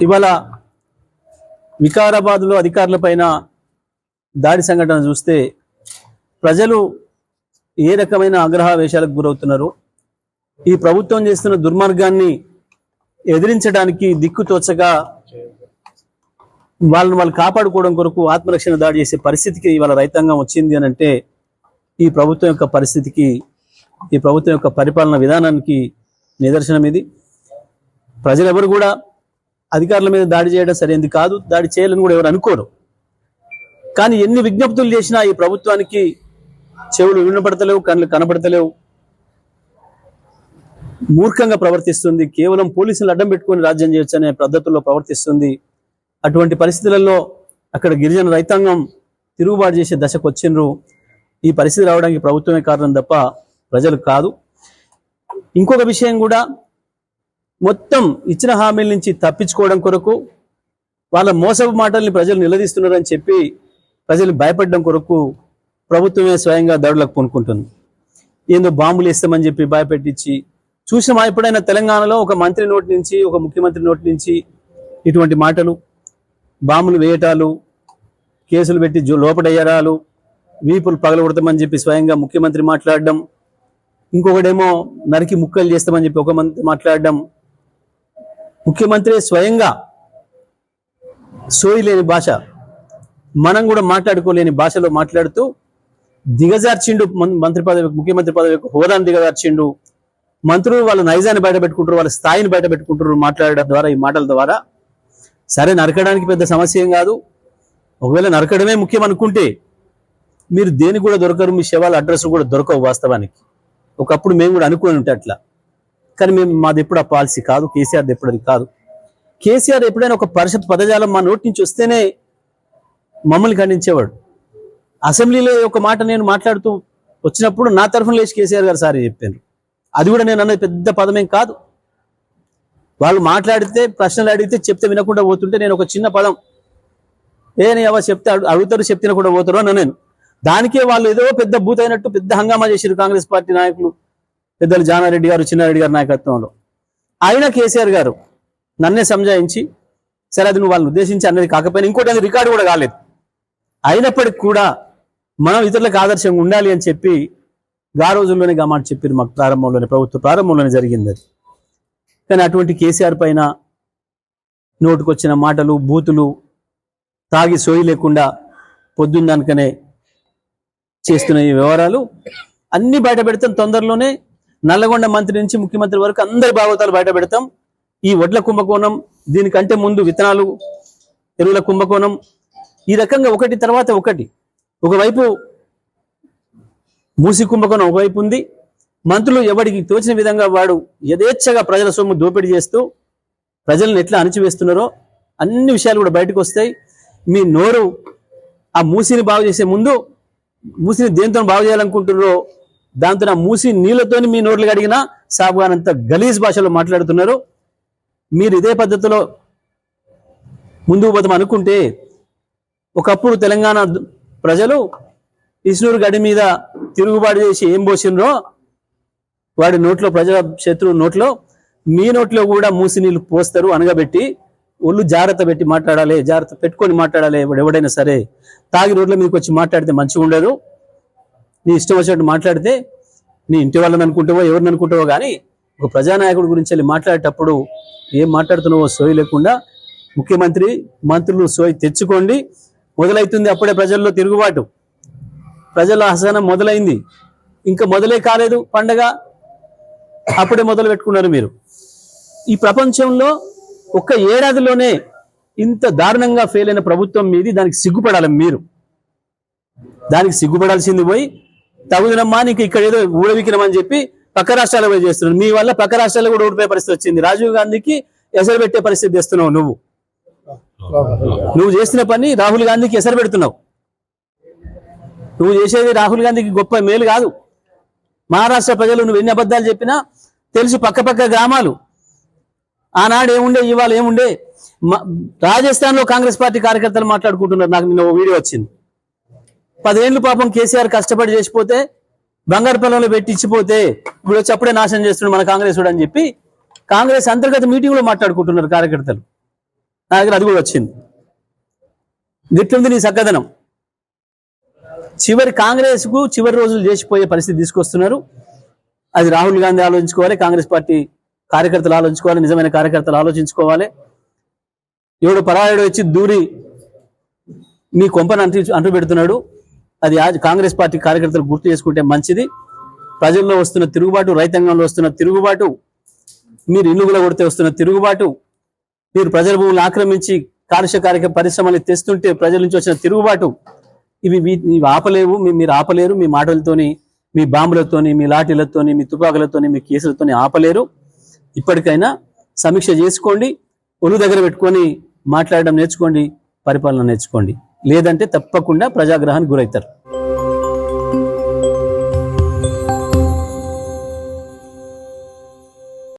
ఇవాళ వికారాబాద్లో అధికారులపైన దాడి సంఘటన చూస్తే ప్రజలు ఏ రకమైన ఆగ్రహావేశాలకు గురవుతున్నారు, ఈ ప్రభుత్వం చేస్తున్న దుర్మార్గాన్ని ఎదిరించడానికి దిక్కుతోచగా వాళ్ళు కాపాడుకోవడం కొరకు ఆత్మరక్షణ దాడి చేసే పరిస్థితికి ఇవాళ రైతాంగం వచ్చింది అని అంటే ఈ ప్రభుత్వం యొక్క పరిస్థితికి, ఈ ప్రభుత్వం యొక్క పరిపాలన విధానానికి నిదర్శనం ఇది. ప్రజలెవరు కూడా అధికారుల మీద దాడి చేయడం సరైనది కాదు, దాడి చేయాలని కూడా ఎవరు అనుకోరు. కానీ ఎన్ని విజ్ఞప్తులు చేసినా ఈ ప్రభుత్వానికి చెవులు వినపడతలేవు, కళ్ళు కనపడతలేవు, మూర్ఖంగా ప్రవర్తిస్తుంది. కేవలం పోలీసులు అడ్డం పెట్టుకొని రాజ్యం చేయొచ్చు అనే పద్ధతుల్లో ప్రవర్తిస్తుంది. అటువంటి పరిస్థితులలో అక్కడ గిరిజన రైతాంగం తిరుగుబాటు చేసే దశకు వచ్చిండ్రు. ఈ పరిస్థితి రావడానికి ప్రభుత్వమే కారణం తప్ప ప్రజలు కాదు. ఇంకొక విషయం కూడా, మొత్తం ఇచ్చిన హామీల నుంచి తప్పించుకోవడం కొరకు వాళ్ళ మోసపు మాటల్ని ప్రజలు నిలదీస్తున్నారని చెప్పి ప్రజలు భయపడడం కొరకు ప్రభుత్వమే స్వయంగా దాడులకు పూనుకుంటుంది. ఏందో బాంబులు వేస్తామని చెప్పి భయపెట్టించి చూసినా ఎప్పుడైనా తెలంగాణలో ఒక మంత్రి నోటి నుంచి, ఒక ముఖ్యమంత్రి నోటి నుంచి ఇటువంటి మాటలు, బాంబులు వేయటాలు, కేసులు పెట్టి లోపడయ్యడాలు, వీపులు పగలగొడతామని చెప్పి స్వయంగా ముఖ్యమంత్రి మాట్లాడడం, ఇంకొకడేమో నరికి ముక్కలు చేస్తామని చెప్పి ఒక మంత్రి మాట్లాడడం, ముఖ్యమంత్రి స్వయంగా సోయి లేని భాష, మనం కూడా మాట్లాడుకోలేని భాషలో మాట్లాడుతూ దిగజార్చిండు మంత్రి పదవి, ముఖ్యమంత్రి పదవి హోదాను దిగజార్చిండు. మంత్రులు వాళ్ళ నైజాన్ని బయట పెట్టుకుంటారు, వాళ్ళ స్థాయిని బయట పెట్టుకుంటారు మాట్లాడడం ద్వారా, ఈ మాటల ద్వారా. సరే, నరకడానికి పెద్ద సమస్య ఏం కాదు. ఒకవేళ నరకడమే ముఖ్యం అనుకుంటే మీరు దేనికి కూడా దొరకరు, మీ శవాల అడ్రస్ కూడా దొరకవు. వాస్తవానికి ఒకప్పుడు మేము కూడా అనుకుని ఉంటే అట్లా, కానీ మాది ఎప్పుడు ఆ పాలసీ కాదు. కేసీఆర్ది ఎప్పుడు అది కాదు. కేసీఆర్ ఎప్పుడైనా ఒక పరిషత్ పదజాలం మా నోటి నుంచి వస్తేనే మమ్మల్ని ఖండించేవాడు. అసెంబ్లీలో ఒక మాట నేను మాట్లాడుతూ వచ్చినప్పుడు నా తరఫున లేచి కేసీఆర్ గారు సారీ చెప్పాను. అది కూడా నేను అన్నది పెద్ద పదమేం కాదు. వాళ్ళు మాట్లాడితే, ప్రశ్నలు అడిగితే చెప్తే వినకుండా పోతుంటే నేను ఒక చిన్న పదం ఎవరు చెప్తే అడుగుతారు, చెప్తే కూడా పోతారు అన్న నేను. దానికే వాళ్ళు ఏదో పెద్ద బూత్ అయినట్టు పెద్ద హంగామా చేశారు కాంగ్రెస్ పార్టీ నాయకులు, పెద్దలు జానారెడ్డి గారు, చిన్నారెడ్డి గారి నాయకత్వంలో. అయినా కేసీఆర్ గారు నన్నే సంజాయించి, సరే అది నువ్వు వాళ్ళని ఉద్దేశించి అన్నది కాకపోయినా ఇంకోటి అది రికార్డు కూడా కాలేదు, అయినప్పటికీ కూడా మనం ఇతరులకు ఆదర్శంగా ఉండాలి అని చెప్పి ఆ రోజుల్లోనే గా మాట చెప్పారు. మాకు ప్రారంభంలోనే, ప్రభుత్వ ప్రారంభంలోనే జరిగింది అది. కానీ అటువంటి కేసీఆర్ పైన నోటుకొచ్చిన మాటలు, బూతులు, తాగి సోయి లేకుండా పొద్దున్నకనే చేస్తున్న ఈ వ్యవహారాలు అన్ని బయట పెడతాం. తొందరలోనే నల్లగొండ మంత్రి నుంచి ముఖ్యమంత్రి వరకు అందరి భాగవతాలు బయట పెడతాం. ఈ వడ్ల కుంభకోణం, దీనికంటే ముందు విత్తనాలు, ఎరువుల కుంభకోణం, ఈ రకంగా ఒకటి తర్వాత ఒకటి. ఒకవైపు మూసి కుంభకోణం ఒకవైపు ఉంది. మంత్రులు ఎవరికి తోచిన విధంగా వాడు యథేచ్ఛగా ప్రజల సొమ్ము దోపిడీ చేస్తూ ప్రజలను ఎట్లా అణిచివేస్తున్నారో అన్ని విషయాలు కూడా బయటకు వస్తాయి. మీ నోరు ఆ మూసిని బాగు చేసే ముందు, మూసిని దేంతో బాగు చేయాలనుకుంటున్నారో దాంతో ఆ మూసి నీళ్లతోని మీ నోర్లు కడిగినా సాగుగానంత గలీజ్ భాషలో మాట్లాడుతున్నారు. మీరు ఇదే పద్ధతిలో ముందుకు పోతాం అనుకుంటే, ఒకప్పుడు తెలంగాణ ప్రజలు ఇస్నూరు గడి మీద తిరుగుబాటు చేసి ఏం పోసినరో వాడి నోట్లో, ప్రజల శత్రువు నోట్లో, మీ నోట్లో కూడా మూసి నీళ్ళు పోస్తారు. అనగబెట్టి ఒళ్ళు జాగ్రత్త పెట్టి మాట్లాడాలి, జాగ్రత్త పెట్టుకొని మాట్లాడాలి. ఎవడైనా సరే తాగి రోడ్ల మీదకి వచ్చి మాట్లాడితే మంచిగా ఉండదు. నీ ఇష్టం వచ్చినట్టు మాట్లాడితే నీ ఇంటి వాళ్ళని అనుకుంటావో ఎవరిని అనుకుంటావో, కానీ ఒక ప్రజానాయకుడి గురించి వెళ్ళి మాట్లాడేటప్పుడు ఏం మాట్లాడుతున్నావో సోయి లేకుండా, ముఖ్యమంత్రి, మంత్రులు సోయి తెచ్చుకోండి. మొదలవుతుంది అప్పుడే ప్రజల్లో తిరుగుబాటు, ప్రజల అసహనం మొదలైంది. ఇంకా మొదలే కాలేదు పండగ, అప్పుడే మొదలు పెట్టుకున్నారు మీరు. ఈ ప్రపంచంలో ఒక్క ఏడాదిలోనే ఇంత దారుణంగా ఫెయిల్ అయిన ప్రభుత్వం మీది. దానికి సిగ్గుపడాలి మీరు. దానికి సిగ్గుపడాల్సింది పోయి తగుదనమ్మా నీకు ఇక్కడ ఏదో ఊడవికినమని చెప్పి పక్క రాష్ట్రాలు పోయి చేస్తున్నారు. మీ వల్ల పక్క రాష్ట్రాల్లో కూడా ఓడిపోయే పరిస్థితి వచ్చింది. రాజీవ్ గాంధీకి ఎసరు పెట్టే పరిస్థితి తెస్తున్నావు నువ్వు చేస్తున్న పని రాహుల్ గాంధీకి ఎసరు పెడుతున్నావు. నువ్వు చేసేది రాహుల్ గాంధీకి గొప్ప మేలు కాదు. మహారాష్ట్ర ప్రజలు నువ్వు ఎన్ని అబద్ధాలు చెప్పినా తెలుసు. పక్క గ్రామాలు ఆనాడు ఏముండే, ఇవాళ ఏముండే. రాజస్థాన్ లో కాంగ్రెస్ పార్టీ కార్యకర్తలు మాట్లాడుకుంటున్నారు. నాకు నిన్న ఓ వీడియో వచ్చింది. 10 ఏళ్ళు పాపం కేసీఆర్ కష్టపడి చేసిపోతే, బంగారు పొలంలో పెట్టి ఇచ్చిపోతే ఇప్పుడు వచ్చి అప్పుడే నాశనం చేస్తున్నాడు మన కాంగ్రెస్ అని చెప్పి కాంగ్రెస్ అంతర్గత మీటింగ్ లో మాట్లాడుకుంటున్నారు కార్యకర్తలు. నా దగ్గర అది కూడా వచ్చింది. గిట్లుంది నీ చక్కదనం. కాంగ్రెస్ కు చివరి రోజులు చేసిపోయే పరిస్థితి తీసుకొస్తున్నారు. అది రాహుల్ గాంధీ ఆలోచించుకోవాలి, కాంగ్రెస్ పార్టీ కార్యకర్తలు ఆలోచించుకోవాలి, నిజమైన కార్యకర్తలు ఆలోచించుకోవాలి. ఎవడు పరాయుడు వచ్చి దూరి మీ కొంపను అంటు పెడుతున్నాడు. అది కాంగ్రెస్ పార్టీ కార్యకర్తలు గుర్తు చేసుకుంటే మంచిది. ప్రజల్లో వస్తున్న తిరుగుబాటు, రైతాంగంలో వస్తున్న తిరుగుబాటు, మీరు ఇల్లుగుల కొడితే వస్తున్న తిరుగుబాటు, మీరు ప్రజల భూములు ఆక్రమించి కాలుష్య పరిశ్రమలు తెస్తుంటే ప్రజల నుంచి వచ్చిన తిరుగుబాటు, ఇవి ఆపలేవు, మీరు ఆపలేరు. మీ మాటలతోని, మీ బాంబులతోని, మీ లాఠీలతోని, మీ తుపాకులతోని, మీ కేసులతోని ఆపలేరు. ఇప్పటికైనా సమీక్ష చేసుకోండి, ఒళ్ళు దగ్గర పెట్టుకొని మాట్లాడడం నేర్చుకోండి, పరిపాలన నేర్చుకోండి. లేదంటే తప్పకుండా ప్రజాగ్రహానికి గురవుతారు.